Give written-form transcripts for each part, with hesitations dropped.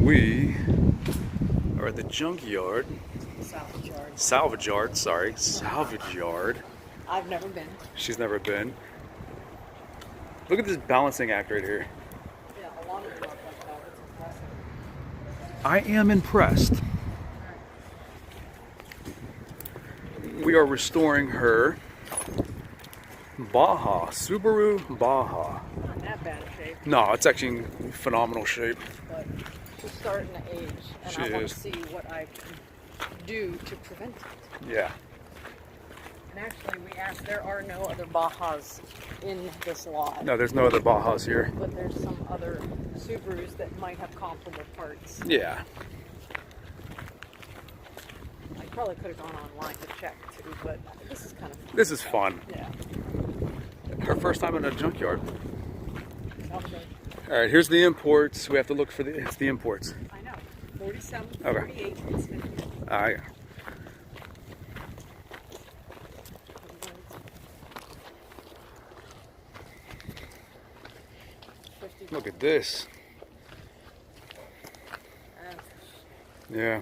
We are at the junkyard. Salvage yard. Salvage yard, sorry. Salvage yard. I've never been. She's never been. Look at this balancing act right here. Yeah, a lot of them are like that. It's impressive. I am impressed. We are restoring her Baja, Subaru Baja. Not in that bad shape, No, it's actually in phenomenal shape. but she's starting to age, and She I want is. to see what I can do to prevent it. Yeah. And actually, we asked, there are no other Bajas in this lot. No, there's no other Bajas here. But there's some other Subarus that might have comparable parts. Yeah. I probably could have gone online to check too, but this is kind of fun. This is fun. Yeah. Her first time in a junkyard. Okay. All right, here's the imports. We have to look for it's the imports. I know. 47, Okay. 48, it's 50. All right. Look at this. Yeah.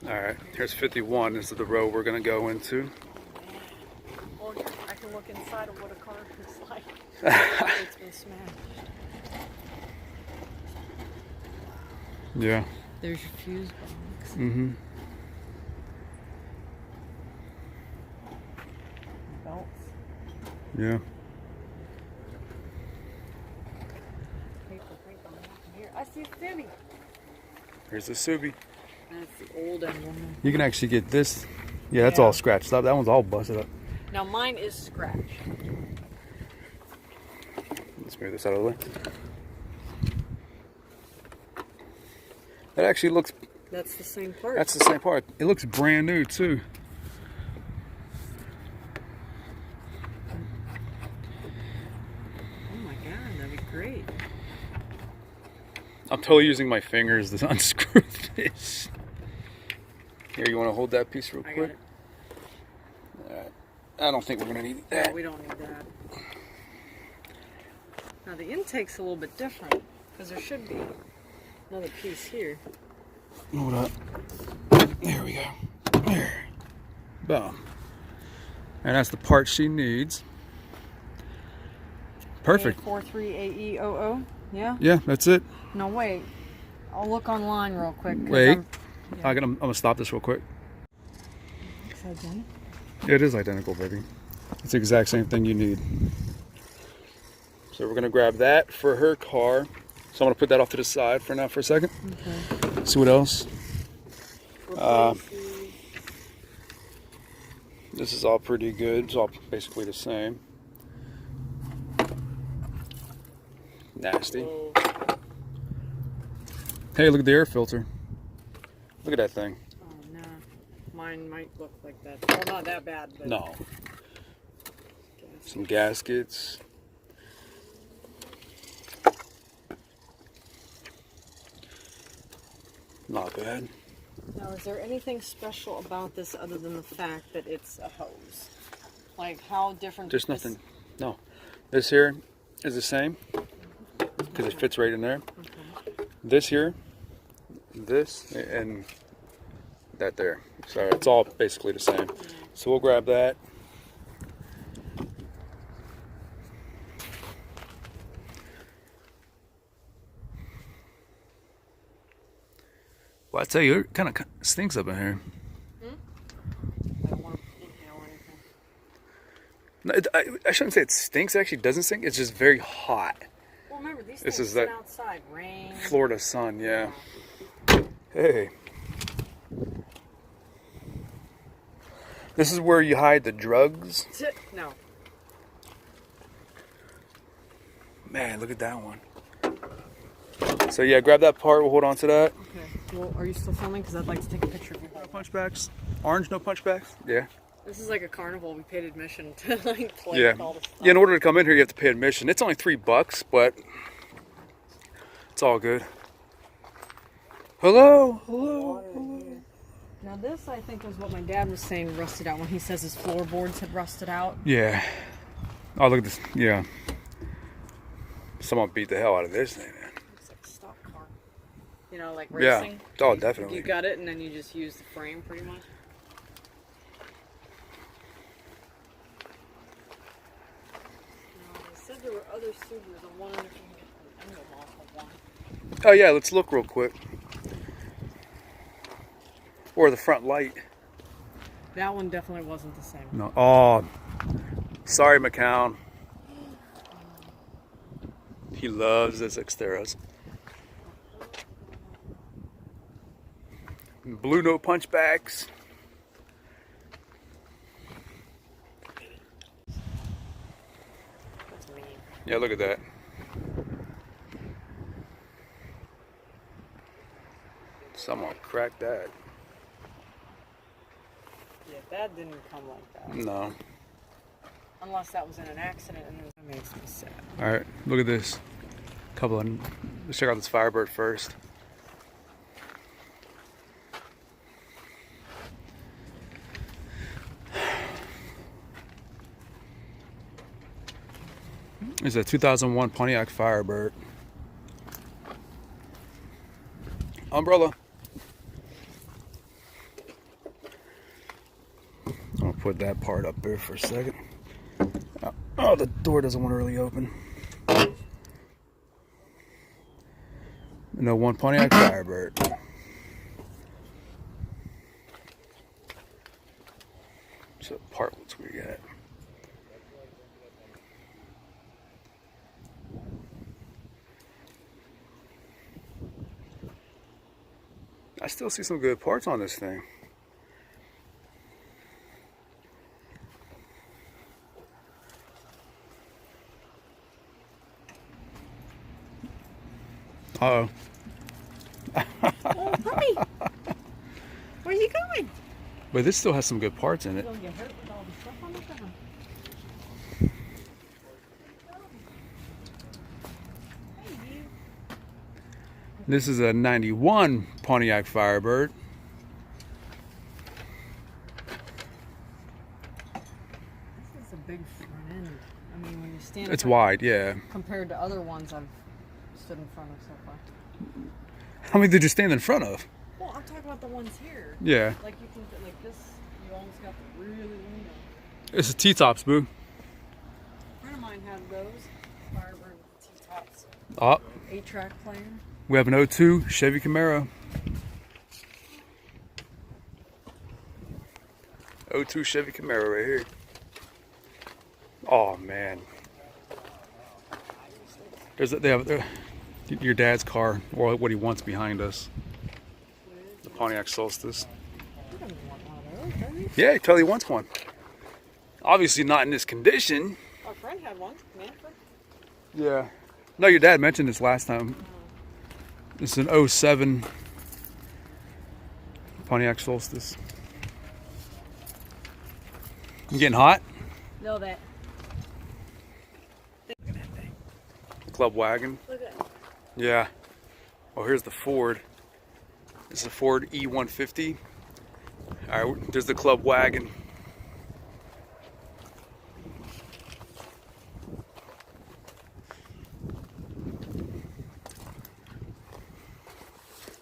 All right, here's 51. This is the row we're going to go into. Well, I can look inside of what a car looks like. It's been smashed. Yeah. There's your fuse box. Mm-hmm. Belts. Yeah. Paper, here. I see a Subi. Here's the Subi. That's the old one. You can actually get this. Yeah, that's Yeah. all scratched up. That one's all busted up. Now mine is scratched. Let's move this out of the way. That actually looks. That's the same part. That's the same part. It looks brand new too. Oh my god, that'd be great. I'm totally using my fingers to unscrew this. Here, you want to hold that piece real I quick? got it. Alright. I don't think we're gonna need No, that. we don't need that. Now the intake's a little bit different because there should be another piece here. Hold up. There we go. There. Boom. And that's the part she needs. Perfect. 43AE00. Yeah? Yeah, that's it. No, wait. I'll look online real quick. Wait. I'm gonna stop this real quick. It's identical. It is identical, baby. It's the exact same thing you need. So we're gonna grab that for her car. So I'm gonna put that off to the side for now for a second. Okay. See what else. This is all pretty good. It's all basically the same. Nasty. Oh, Hey, look at the air filter. Look at that thing. no. Mine might look like that. Well, not that bad, but... No. Some gaskets. Not bad. Now, is there anything special about this other than the fact that it's a hose? Like, how different There's is this? nothing. No. This here is the same because it fits right in there. Okay. This here, this, and that there. So it's all basically the same. So we'll grab that. Well, I tell you, it kind of stinks up in here. I don't want to inhale anything. No, I shouldn't say it stinks. It actually doesn't stink. It's just very hot. Well, remember, these This things is sit that outside. Rain. Florida sun, yeah. Hey. This is where you hide the drugs. No. Man, look at that one. So yeah, grab that part. We'll hold on to that. Okay. Well, are you still filming? Because I'd like to take a picture of you. No punchbacks. Orange, no punchbacks. Yeah. This is like a carnival. We paid admission to like play Yeah. with all this stuff. Yeah. In order to come in here, you have to pay admission. It's only $3, but it's all good. Hello. Hello. Hello. Now this, I think, was what my dad was saying rusted out when he says his floorboards had rusted out. Yeah. Oh, look at this. Yeah. Someone beat the hell out of this thing, man. Looks like a stock car. You know, like Yeah. racing. Oh, definitely. You got it, and then you just use the frame pretty much. Now, they said there were other Subarus. I'm wondering if you can get the emblem off of one. Oh, yeah. Let's look real quick. Or the front light. That one definitely wasn't the same. No. Oh, sorry, McCown. He loves his Xteras. Blue no punchbacks. That's mean. Yeah, look at that. Someone cracked that. Yeah, that didn't come like that. No. Unless that was in an accident, and that makes me sad. All right, look at this. Let's check out this Firebird first. It's a 2001 Pontiac Firebird. Umbrella. I'll put that part up there for a second. Oh, the door doesn't want to really open. No one Pontiac Firebird. So part what's we got? I still see some good parts on this thing. Uh-oh. Oh, puppy! Where are you going? But this still has some good parts in it. You'll get hurt with all the stuff on the ground. Hey, you. This is a 91 Pontiac Firebird. This is a big front end. I mean, when you stand It's in front- wide, yeah. compared to other ones I've stood in front of so far. How many did you stand in front of? Well, I'm talking about the ones here. Yeah. Like you can, like this, you almost got the really window. It's a T-tops, boo. A friend of mine had those. Firebird with T-tops. Oh, 8-track player. we have an 02 Chevy Camaro. 02 Chevy Camaro right here. Oh man. They have your dad's car, or what he wants behind us. The Pontiac Solstice. He doesn't want one of those, does he? Yeah, he totally wants one. Obviously not in this condition. Our friend had one. Manfred. Yeah. No, your dad mentioned this last time. It's an 07 Pontiac Solstice. You getting hot? No, that. Club wagon. Look at that. Yeah. Oh, here's the Ford. It's a Ford E150. All right, there's the club wagon.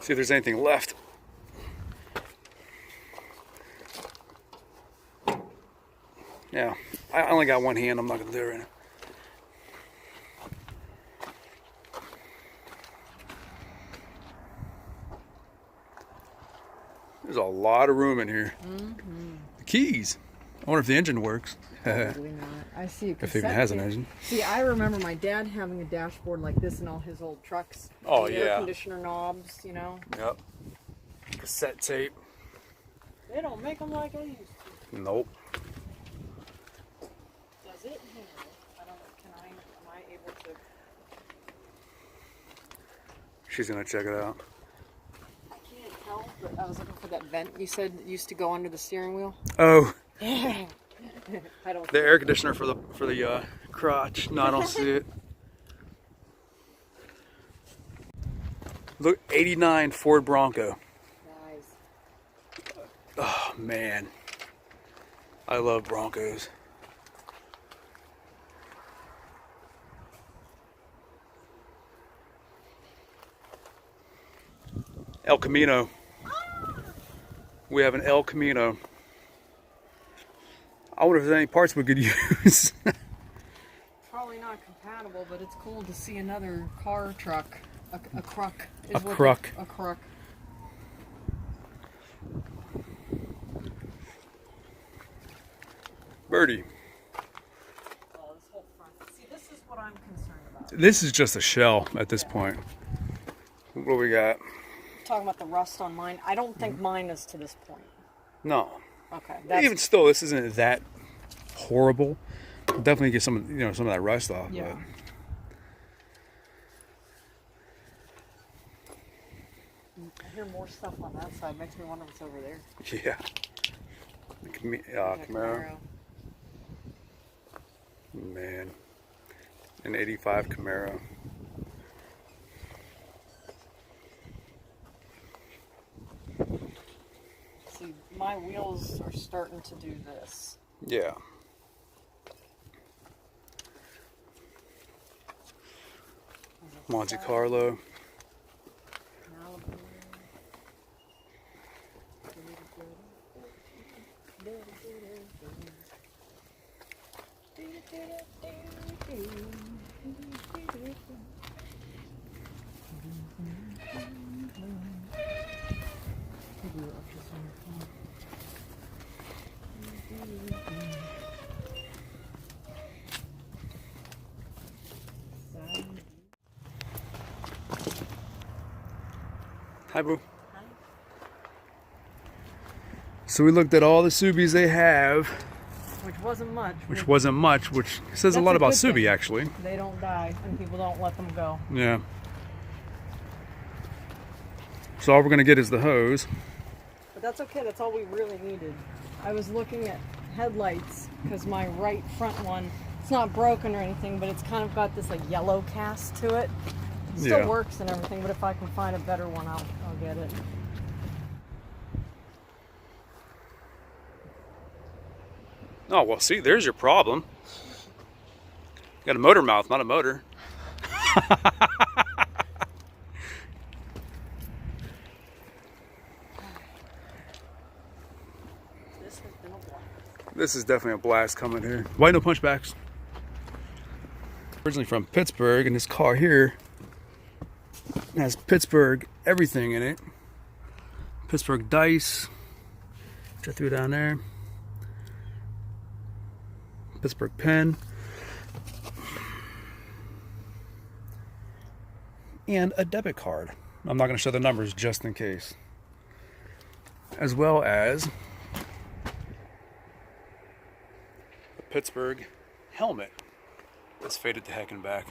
See if there's anything left. Yeah, I only got one hand. I'm not gonna do it right now. There's a lot of room in here. The keys. I wonder if the engine works. Probably not. I see. If it even has an engine. See, I remember my dad having a dashboard like this in all his old trucks. Oh, The yeah. Air conditioner knobs, you know. Yep. Cassette tape. They don't make them like I used to. Nope. Does it? I don't know. Am I able to? She's gonna check it out. I can't tell, but I was looking for that vent you said used to go under the steering wheel. Oh, I don't. the air conditioner for the crotch. No, I don't see it. Look, 89 Ford Bronco. Nice. Oh man, I love Broncos. El Camino. We have an El Camino. I wonder if there's any parts we could use. Probably not compatible, but it's cool to see another car truck. A truck. A truck. A truck. Birdie. Oh, this whole front. See, this is what I'm concerned about. This is just a shell at this point. What do we got? Talking about the rust on mine. I don't think mine is to this point. No. Okay. Even still, this isn't that horrible. We'll definitely get some, some of that rust off. Yeah. But. I hear more stuff on that side. Makes me wonder what's over there. Yeah. Camaro. Man. An 85 Camaro. See, my wheels are starting to do this. Yeah. Monte Carlo. Hi, boo. Hi. So we looked at all the Subis they have, Which wasn't much. which says a That's lot a about good thing. Subi, actually. They don't die, and people don't let them go. Yeah. So all we're gonna get is the hose. But that's okay. That's all we really needed. I was looking at headlights because my right front one, it's not broken or anything, but it's kind of got this like yellow cast to it. It still Yeah. works and everything, but if I can find a better one, I'll get it. Oh, well, see, there's your problem. You got a motor mouth, not a motor. This has been a blast. This is definitely a blast coming here. Why no punchbacks? Originally from Pittsburgh, and this car here has Pittsburgh everything in it. Pittsburgh dice, which I threw down there. Pittsburgh pen. And a debit card. I'm not going to show the numbers just in case. As well as a Pittsburgh helmet that's faded to heck and back.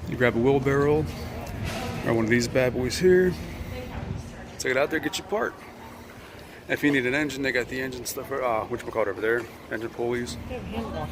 You grab a wheelbarrow or one of these bad boys here. Take it out there, get your part. If you need an engine, they got the engine stuff, which we call it over there, engine pulleys. They have hand wash